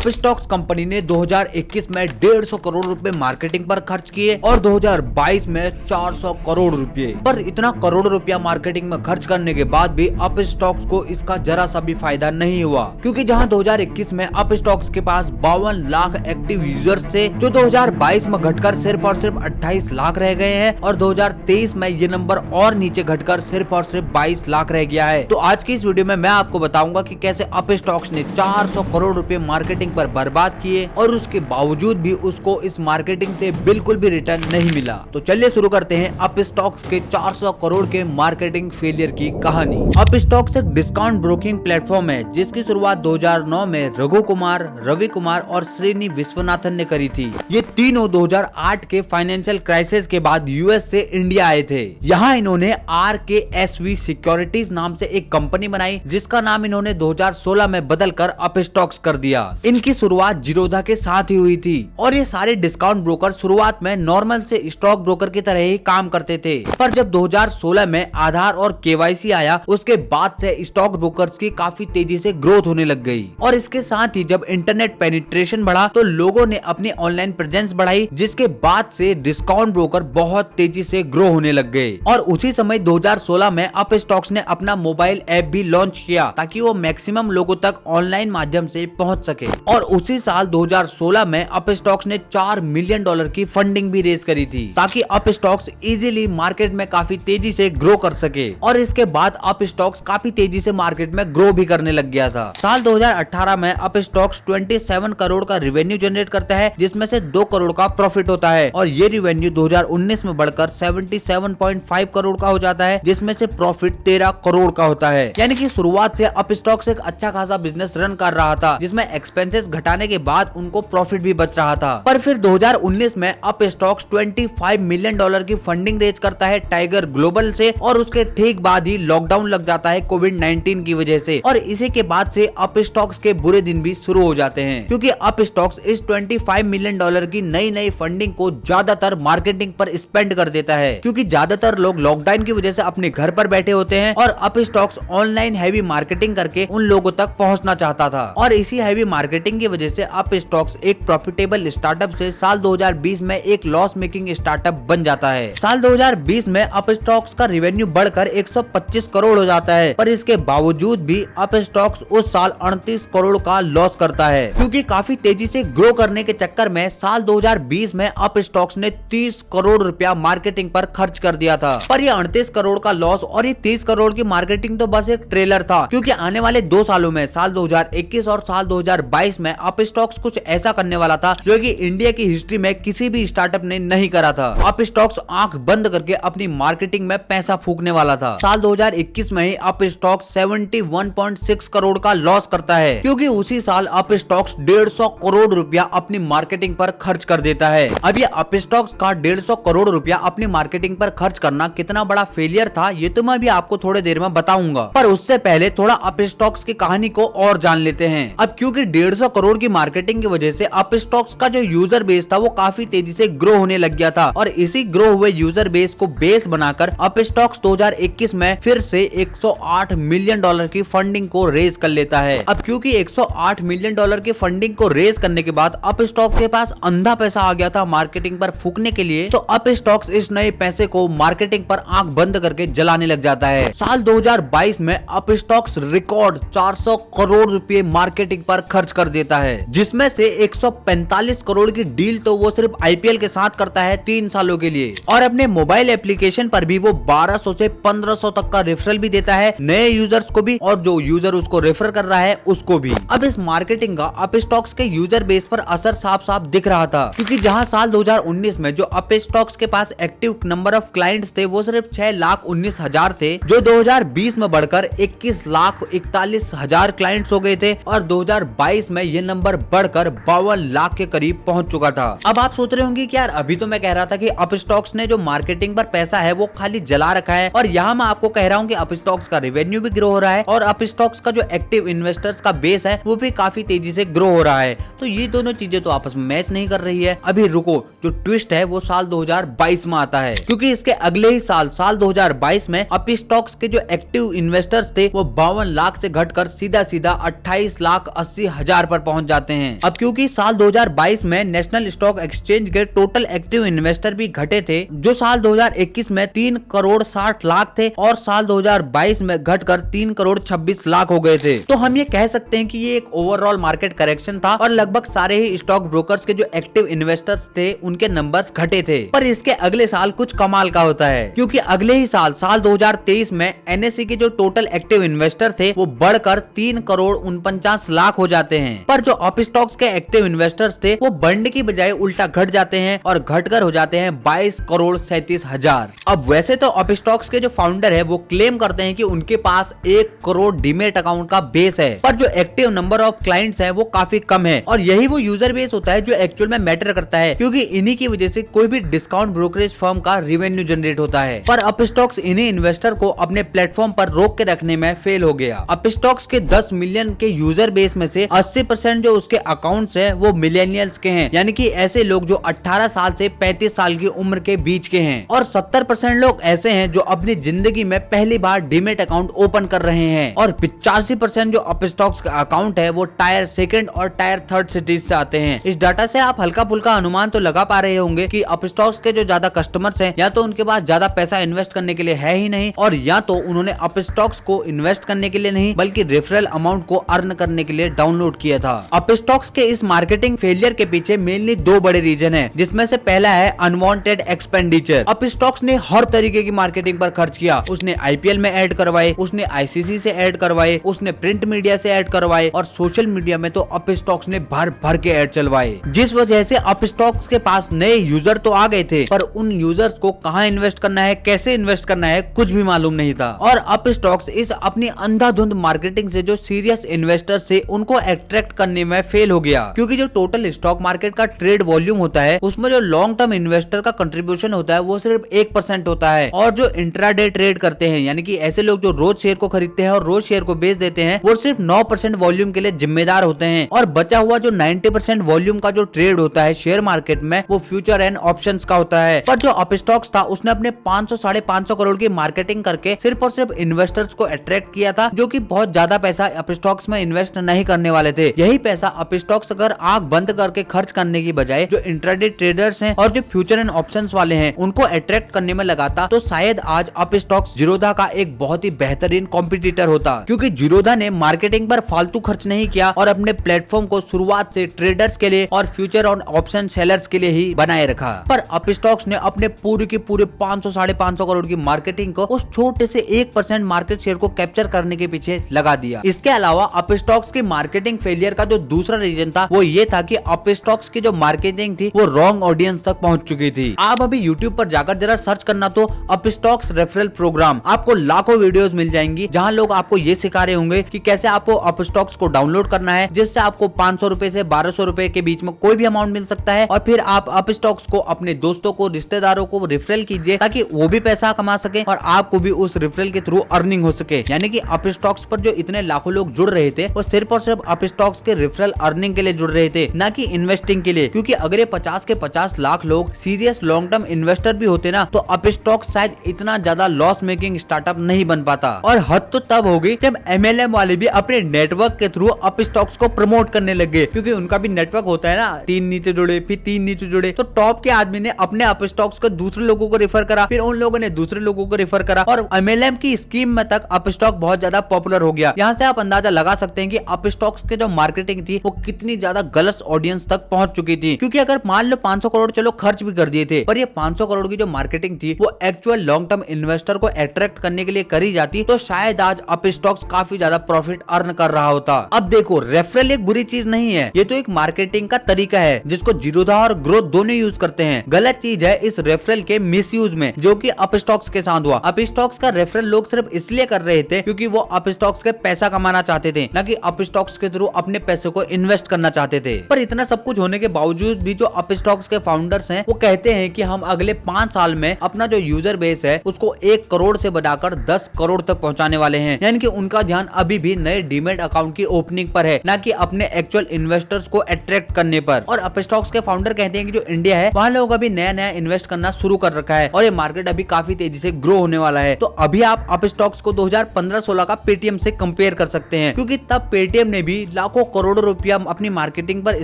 Up stocks company ने 2021 में 150 करोड़ रुपए मार्केटिंग पर खर्च किए और 2022 में 400 करोड़ रुपए। पर इतना करोड़ रुपया मार्केटिंग में खर्च करने के बाद भी अप स्टॉक्स को इसका जरा सा भी फायदा नहीं हुआ, क्योंकि जहां 2021 में अप स्टॉक्स के पास 52 लाख एक्टिव यूजर्स थे, जो 2022 में घटकर सिर्फ और सिर्फ 28 लाख रह गए हैं और 2023 में ये नंबर और नीचे घटकर सिर्फ और सिर्फ 22 लाख रह गया है। तो आज की इस वीडियो में मैं आपको बताऊंगा कि कैसे अप स्टॉक्स ने 400 करोड़ रुपए मार्केटिंग पर बर्बाद किए और उसके बावजूद भी उसको इस मार्केटिंग से बिल्कुल भी रिटर्न नहीं मिला। तो चलिए शुरू करते हैं अप स्टॉक्स के 400 करोड़ के मार्केटिंग फेलियर की कहानी। अप स्टॉक्स एक डिस्काउंट ब्रोकिंग प्लेटफॉर्म है जिसकी शुरुआत 2009 में रघु कुमार, रवि कुमार और श्रीनी विश्वनाथन ने करी थी। ये तीनों 2008 के फाइनेंशियल क्राइसिस के बाद यूएस से इंडिया आए थे। यहाँ इन्होंने RKSV सिक्योरिटीज नाम से एक कंपनी बनाई, जिसका नाम इन्होंने 2016 में बदलकर अप स्टॉक्स कर दिया। इनकी शुरुआत जीरोधा के साथ ही हुई थी और ये सारे डिस्काउंट ब्रोकर शुरुआत में नॉर्मल से स्टॉक ब्रोकर की तरह ही काम करते थे, पर जब 2016 में आधार और KYC आया, उसके बाद से स्टॉक ब्रोकर्स की काफी तेजी से ग्रोथ होने लग गई। और इसके साथ ही जब इंटरनेट पेनिट्रेशन बढ़ा तो लोगों ने अपनी ऑनलाइन प्रेजेंस बढ़ाई, जिसके बाद से डिस्काउंट ब्रोकर बहुत तेजी से ग्रो होने लग गए। और उसी समय 2016 में अप स्टॉक्स ने अपना मोबाइल ऐप भी लॉन्च किया ताकि वो मैक्सिमम लोगों तक ऑनलाइन माध्यम से पहुंच सके। और उसी साल 2016 में अप स्टॉक्स ने $4 मिलियन की फंडिंग भी रेज करी थी ताकि अप स्टॉक्स इजीली मार्केट में काफी तेजी से ग्रो कर सके। और इसके बाद अप स्टॉक्स काफी तेजी से मार्केट में ग्रो भी करने लग गया था। साल 2018 में अप स्टॉक्स 27 करोड़ का रेवेन्यू जनरेट करता है, जिसमें से 2 करोड़ का प्रॉफिट होता है। और ये रेवेन्यू 2019 में बढ़कर 77.5 करोड़ का हो जाता है, जिसमें से प्रॉफिट 13 करोड़ का होता है। यानी कि शुरुआत से अप स्टॉक्स एक अच्छा खासा बिजनेस रन कर रहा था, जिसमें एक्सपेंसेस घटाने के बाद उनको प्रॉफिट भी बच रहा था। पर फिर 2019 में अप स्टॉक्स $25 मिलियन की फंडिंग रेज करता है टाइगर ग्लोबल से, और उसके ठीक बाद ही लॉकडाउन लग जाता है कोविड-19 की वजह से। और इसी के बाद से अप स्टॉक्स के बुरे दिन भी शुरू हो जाते हैं, क्योंकि अप स्टॉक्स इस $25 मिलियन की नई फंडिंग को ज्यादातर मार्केटिंग पर स्पेंड कर देता है, क्योंकि ज्यादातर लोग लॉकडाउन की वजह से अपने घर पर बैठे होते हैं और up stocks online heavy marketing करके उन लोगों तक पहुंचना चाहता था। और इसी हैवी मार्केटिंग की वजह से अप स्टॉक्स एक प्रॉफिटेबल स्टार्टअप से साल 2020 में एक लॉस मेकिंग स्टार्टअप बन जाता है। साल 2020 में अप स्टॉक्स का रेवेन्यू बढ़कर 125 करोड़ हो जाता है, पर इसके बावजूद भी अप स्टॉक्स उस साल 38 करोड़ का लॉस करता है, क्योंकि काफी तेजी से ग्रो करने के चक्कर में साल 2020 में अप स्टॉक्स ने 30 करोड़ रुपया मार्केटिंग पर खर्च कर दिया था। पर ये 38 करोड़ का लॉस और ये 30 करोड़ की मार्केटिंग तो बस एक ट्रेलर था, क्योंकि आने वाले 2 सालों में साल 2021 और साल 2022 में अप स्टॉक्स कुछ ऐसा करने वाला था जो कि इंडिया की हिस्ट्री में किसी भी स्टार्टअप ने नहीं करा था। अप स्टॉक्स आंख बंद करके अपनी मार्केटिंग में पैसा फूकने वाला था। साल 2021 में ही अप स्टॉक्स 71.6 करोड़ का लॉस करता है, क्योंकि उसी साल अप स्टॉक्स 150 करोड़ रुपया अपनी मार्केटिंग पर खर्च कर देता है। अब ये अप स्टॉक्स का 150 करोड़ रुपया अपनी मार्केटिंग पर खर्च करना कितना बड़ा फेलियर था, ये तो मैं भी आपको थोड़ी देर में बताऊंगा। पर उससे पहले थोड़ा अप स्टॉक्स की कहानी को और जान लेते हैं। अब क्योंकि 150 करोड़ की मार्केटिंग की वजह से अप स्टॉक्स का जो यूजर बेस था वो काफी तेजी से ग्रो होने लग गया था, और इसी ग्रो हुए यूजर बेस को बेस बनाकर अप स्टॉक्स 2021 में फिर से $108 मिलियन की फंडिंग को रेज कर लेता है। अब क्योंकि $108 मिलियन की फंडिंग को रेज करने के बाद अप स्टॉक के पास अंधा पैसा आ गया था मार्केटिंग पर फूकने के लिए, तो अप स्टॉक्स इस नए पैसे को मार्केटिंग पर आंख बंद करके जलाने लग जाता है। साल 2022 में अप स्टॉक्स रिकॉर्ड 400 करोड़ रुपए मार्केटिंग पर खर्च कर देता है, जिसमें से 145 करोड़ की डील तो वो सिर्फ IPL के साथ करता है 3 सालों के लिए, और अपने मोबाइल एप्लीकेशन पर भी वो 1200 से 1500 तक का रेफरल भी देता है नए यूजर्स को भी, और जो यूजर उसको रेफर कर रहा है उसको भी। अब इस मार्केटिंग का अप स्टॉक्स के यूजर बेस पर असर साफ साफ दिख रहा था, क्योंकि जहां साल 2019 में जो अप स्टॉक्स के पास एक्टिव नंबर ऑफ क्लाइंट्स थे वो सिर्फ 6,19,000 थे, जो 2020 में बढ़कर 21,41,000 क्लाइंट्स हो गए थे, और 2022 में ये नंबर बढ़कर 52 लाख के करीब पहुंच चुका था। अब आप सोच रहे होंगे कि यार अभी तो मैं कह रहा था कि अप स्टॉक्स ने जो मार्केटिंग पर पैसा है वो खाली जला रखा है, और यहाँ मैं आपको कह रहा हूँ कि अप स्टॉक्स का रेवेन्यू भी ग्रो हो रहा है और अप स्टॉक्स का जो एक्टिव इन्वेस्टर्स का बेस है वो भी काफी तेजी से ग्रो हो रहा है। तो ये दोनों चीजें तो आपस में मैच नहीं कर रही है। अभी रुको, जो ट्विस्ट है वो साल 2022 में आता है, क्योंकि इसके अगले ही साल 2022 में अप स्टॉक्स के जो एक्टिव इन्वेस्टर्स थे वो 52 लाख से घटकर सीधा 28,80,000 पर पहुंच जाते हैं। अब क्योंकि साल 2022 में नेशनल स्टॉक एक्सचेंज के टोटल एक्टिव इन्वेस्टर भी घटे थे, जो साल 2021 में 3 करोड़ 60 लाख थे और साल 2022 में घटकर 3 करोड़ 26 लाख हो गए थे। तो हम ये कह सकते हैं कि ये एक ओवरऑल मार्केट करेक्शन था और लगभग सारे ही स्टॉक ब्रोकर्स के जो एक्टिव इन्वेस्टर्स थे उनके नंबर्स घटे थे। पर इसके अगले साल कुछ कमाल का होता है, क्योंकि अगले ही साल 2023 में एनएसई के जो टोटल एक्टिव इन्वेस्टर थे वो बढ़कर 3 करोड़ 49 लाख हो जाते हैं। पर जो अप स्टॉक्स के एक्टिव इन्वेस्टर्स थे वो बढ़ने की बजाय उल्टा घट जाते हैं और घटकर हो जाते हैं 22 करोड़ 37 हजार। अब वैसे तो अप स्टॉक्स के जो फाउंडर है वो क्लेम करते हैं कि उनके पास 1 करोड़ डीमेट अकाउंट का बेस है, पर जो एक्टिव नंबर ऑफ क्लाइंट्स है वो काफी कम है और यही वो यूजर बेस होता है जो एक्चुअल में मैटर करता है, क्योंकि इन्हीं की वजह से कोई भी डिस्काउंट ब्रोकरेज फर्म का रेवेन्यू जनरेट होता है। पर अपस्टॉक्स इन्हीं इन्वेस्टर को अपने प्लेटफॉर्म पर रोक के रखने में फेल हो गया। अपस्टॉक्स के 10 मिलियन के यूजर बेस में से 80% जो उसके अकाउंट्स हैं वो मिलेनियल्स के हैं, यानी कि ऐसे लोग जो 18 साल से 35 साल की उम्र के बीच के हैं, और 70% लोग ऐसे हैं जो अपनी जिंदगी में पहली बार डीमेट अकाउंट ओपन कर रहे हैं, और 85% जो अपस्टॉक्स का अकाउंट है वो टायर 2 और टायर 3 सिटीज से आते हैं। इस डाटा से आप हल्का फुल्का अनुमान तो लगा पा रहे होंगे कि अपस्टॉक्स के जो ज्यादा कस्टमर्स हैं या तो उनके पास ज्यादा पैसा इन्वेस्ट करने के लिए है ही नहीं, और या तो उन्होंने अपस्टॉक्स को इन्वेस्ट करने के लिए नहीं बल्कि रेफरल अमाउंट को अर्न करने के लिए डाउनलोड किया था। अपस्टॉक्स के इस मार्केटिंग फेलियर के पीछे मेनली 2 बड़े रीजन है, जिसमें से पहला है अनवांटेड एक्सपेंडिचर। अपस्टॉक्स ने हर तरीके की मार्केटिंग पर खर्च किया। उसने आईपीएल में ऐड करवाए, उसने आईसीसी से ऐड करवाए, उसने प्रिंट मीडिया से ऐड करवाए, और सोशल मीडिया में तो अपस्टॉक्स ने भर भर के ऐड चलवाए, जिस वजह से अपस्टॉक्स के पास नए यूजर तो आ गए थे, पर उन यूजर्स को कहां इन्वेस्ट करना है, कैसे इन्वेस्ट करना है, कुछ भी मालूम नहीं था। और अपस्टॉक्स इस अपनी अंधाधुंध मार्केटिंग से जो सीरियस इन्वेस्टर्स थे उनको अट्रैक्ट करने में फेल हो गया, क्योंकि जो टोटल स्टॉक मार्केट का ट्रेड वॉल्यूम होता है उसमें जो लॉन्ग टर्म इन्वेस्टर का कंट्रीब्यूशन होता है वो सिर्फ 1% होता है, और जो इंट्राडे ट्रेड करते हैं यानी कि ऐसे लोग जो रोज शेयर को खरीदते हैं और रोज शेयर को बेच देते हैं वो सिर्फ 9% वॉल्यूम के लिए जिम्मेदार होते हैं, और बचा हुआ जो 90% वॉल्यूम का जो ट्रेड होता है शेयर मार्केट में वो फ्यूचर एंड ऑप्शंस का होता है। पर जो अपस्टॉक्स था उसने अपने 500-550 करोड़ की मार्केटिंग करके सिर्फ और सिर्फ इन्वेस्टर्स को अट्रैक्ट किया था, जो कि बहुत ज्यादा पैसा अपस्टॉक्स में इन्वेस्ट नहीं करने वाले थे। यही पैसा अपस्टॉक्स अगर आंख बंद करके खर्च करने की बजाय जो इंट्राडे ट्रेडर्स हैं और जो फ्यूचर एंड ऑप्शंस वाले हैं उनको अट्रैक्ट करने में लगाता तो शायद आज अपस्टॉक्स जीरोधा का एक बहुत ही बेहतरीन कॉम्पिटिटर होता, क्योंकि जीरोधा ने मार्केटिंग पर फालतू खर्च नहीं किया और अपने प्लेटफॉर्म को शुरुआत से ट्रेडर्स के लिए और फ्यूचर और ऑप्शन सेलर्स के लिए ही बनाए रखा। पर अपस्टॉक्स ने अपने पूरे के पूरे 500-550 करोड़ की मार्केटिंग को उस छोटे से 1% मार्केट शेयर को कैप्चर करने के पीछे लगा दिया। इसके अलावा अपस्टॉक्स की मार्केटिंग फेलियर का जो दूसरा रीजन था वो ये था कि अपस्टॉक्स की जो मार्केटिंग थी वो रॉन्ग ऑडियंस तक पहुंच चुकी थी। आप अभी यूट्यूब पर जाकर जरा सर्च करना तो अपस्टॉक्स रेफरल प्रोग्राम, आपको लाखों वीडियोस मिल जाएंगी जहां लोग आपको ये सिखा रहे होंगे कि कैसे आपको अपस्टॉक्स को डाउनलोड करना है, जिससे आपको 500 रुपए से 1200 रुपए के बीच में कोई भी अमाउंट मिल सकता है, और फिर आप अपस्टॉक्स को अपने दोस्तों को रिश्तेदारों को रेफरल कीजिए ताकि वो भी पैसा कमा सके और आपको भी उस रेफरल के थ्रू अर्निंग हो सके। यानी कि अपस्टॉक्स पर जो इतने लाखों लोग जुड़ रहे थे वो सिर्फ और सिर्फ अपस्टॉक्स के रेफरल अर्निंग के लिए जुड़ रहे थे, ना कि इन्वेस्टिंग के लिए, क्योंकि अगर ये 50 के 50 लाख लोग सीरियस लॉन्ग टर्म इन्वेस्टर भी होते ना तो अपस्टॉक्स शायद इतना ज्यादा लॉस मेकिंग स्टार्टअप नहीं बन पाता। और हद तो तब होगी जब MLM वाले भी अपने नेटवर्क के थ्रू अपस्टॉक्स को प्रमोट करने लगे, क्योंकि उनका भी नेटवर्क होता है ना, 3 नीचे जुड़े फिर 3 नीचे जुड़े, तो टॉप के आदमी ने अपने अपस्टॉक्स को दूसरे लोगों को रेफर करा, फिर उन लोगों ने दूसरे लोगों को रेफर करा, और MLM की स्कीम में तक अपस्टॉक बहुत ज्यादा पॉपुलर हो गया। यहाँ से आप अंदाजा लगा सकते हैं कि अपस्टॉक्स के जो मार्केटिंग थी वो कितनी ज्यादा गलत ऑडियंस तक पहुंच चुकी थी, क्योंकि अगर मान लो 500 करोड़ चलो खर्च भी कर दिए थे, पर ये 500 करोड़ की जो मार्केटिंग थी वो एक्चुअल लॉन्ग टर्म इन्वेस्टर को अट्रैक्ट करने के लिए करी जाती तो शायद आज अपस्टॉक्स काफी ज्यादा प्रॉफिट अर्न कर रहा होता। अब देखो, रेफरल एक बुरी चीज नहीं है, ये तो एक मार्केटिंग का तरीका है जिसको जीरोधा और ग्रोथ दोनों यूज करते हैं। गलत चीज है इस रेफरल के मिसयूज में, जो कि अपस्टॉक्स के साथ हुआ। अपस्टॉक्स का रेफरल लोग सिर्फ इसलिए कर रहे थे क्योंकि वो अपस्टॉक्स के पैसा कमाना चाहते थे, न कि अपस्टॉक्स के थ्रू अपने पैसे को इन्वेस्ट करना चाहते थे। पर इतना सब कुछ होने के बावजूद भी जो अपस्टॉक्स के फाउंडर्स हैं वो कहते हैं कि हम अगले 5 साल में अपना जो यूजर बेस है उसको 1 करोड़ से बढ़ाकर 10 करोड़ तक पहुंचाने वाले हैं। यानी कि उनका ध्यान अभी भी नए डीमेट अकाउंट की ओपनिंग पर है, ना कि अपने एक्चुअल इन्वेस्टर्स को अट्रैक्ट करने पर। और अपस्टॉक्स के फाउंडर कहते हैं कि जो इंडिया है वहाँ लोग अभी नया नया इन्वेस्ट करना शुरू कर रखा है और ये मार्केट अभी काफी तेजी से ग्रो होने वाला है। तो अभी आप अपस्टॉक्स को 2015-16 का पेटीएम से कंपेयर कर सकते हैं, क्योंकि तब पेटीएम ने भी लाखों लाखों करोड़ों रुपया अपनी मार्केटिंग पर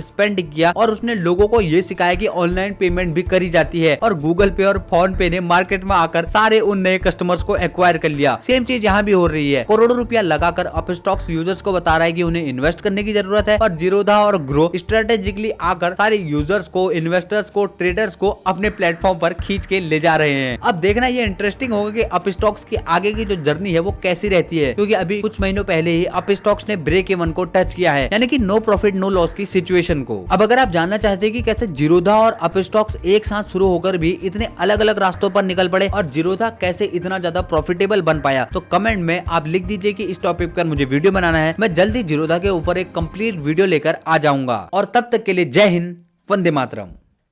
स्पेंड किया और उसने लोगों को ये सिखाया कि ऑनलाइन पेमेंट भी करी जाती है और गूगल पे और फोन पे ने मार्केट में आकर सारे उन नए कस्टमर्स को एक्वायर कर लिया। सेम चीज यहाँ भी हो रही है। करोड़ों रुपया लगाकर अपस्टॉक्स यूजर्स को बता रहा है कि उन्हें इन्वेस्ट करने की जरूरत है और जीरोधा और ग्रो स्ट्रेटेजिकली आकर सारे यूजर्स को, इन्वेस्टर्स को, ट्रेडर्स को अपने प्लेटफॉर्म पर खींच के ले जा रहे हैं। अब देखना ये इंटरेस्टिंग होगा कि अपस्टॉक्स की आगे की जो जर्नी है वो कैसी रहती है, क्योंकि अभी कुछ महीनों पहले ही अपस्टॉक्स ने ब्रेक इवन को टच किया है, यानी कि नो प्रॉफिट नो लॉस की सिचुएशन को। अब अगर आप जानना चाहते हैं कि कैसे जीरोधा और अपस्टॉक्स एक साथ शुरू होकर भी इतने अलग अलग रास्तों पर निकल पड़े और जीरोधा कैसे इतना ज्यादा प्रॉफिटेबल बन पाया, तो कमेंट में आप लिख दीजिए कि इस टॉपिक पर मुझे वीडियो बनाना है। मैं जल्दी जीरोधा के ऊपर एक कंप्लीट वीडियो लेकर आ जाऊंगा। और तब तक के लिए जय हिंद, वंदे मातरम।